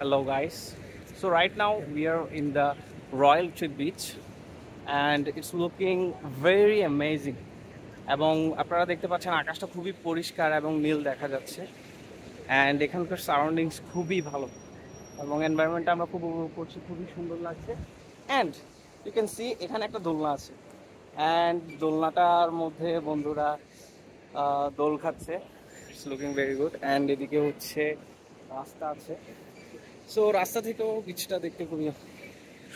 Hello guys. So right now we are in the Royal Tree Beach and it's looking very amazing. এবং আপনারা দেখতে পাচ্ছেন আকাশটা খুবই পরিষ্কার এবং নীল দেখা যাচ্ছে অ্যান্ড এখানকার সারাউন্ডিংস খুবই ভালো এবং এনভায়রনমেন্টটা আমরা খুব উপভোগ করছি, খুবই সুন্দর লাগছে। অ্যান্ড ইউ ক্যান সি এখানে একটা দোলনা আছে অ্যান্ড দোলনাটার মধ্যে বন্ধুরা দোল খাচ্ছে। It's looking very good. And এদিকে হচ্ছে রাস্তা আছে, সো রাস্তা থেকেও বিচটা দেখতে খুবই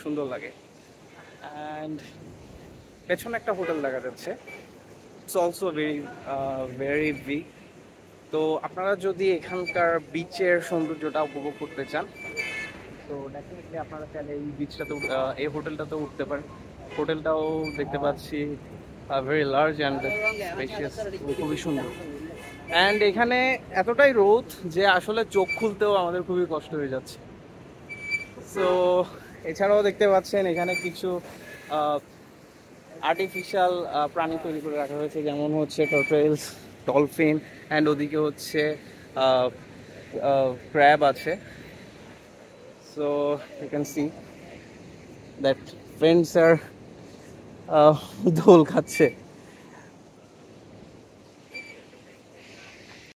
সুন্দর লাগে। অ্যান্ড পেছনে একটা হোটেল দেখা যাচ্ছে, ইটস অলসো ভেরি বিগ। তো আপনারা যদি এখানকার বিচের সৌন্দর্যটা উপভোগ করতে চান তো ডেফিনেটলি আপনারা চাইলে এই বিচটাতে এই হোটেলটাতে উঠতে পারেন। হোটেলটাও দেখতে পাচ্ছি ভেরি লার্জ অ্যান্ড স্পেশিয়াস, খুবই সুন্দর। অ্যান্ড এখানে এতটাই রোদ যে আসলে চোখ খুলতেও আমাদের খুবই কষ্ট হয়ে যাচ্ছে। সো এছাড়াও দেখতে পাচ্ছেন এখানে কিছু আর্টিফিশিয়াল প্রাণী তৈরি করে রাখা হয়েছে, যেমন হচ্ছে টর্টয়েলস, ডলফিন, অ্যান্ড ওদিকে হচ্ছে ক্র্যাব আছে। So you can see that friends আর দোল খাচ্ছে।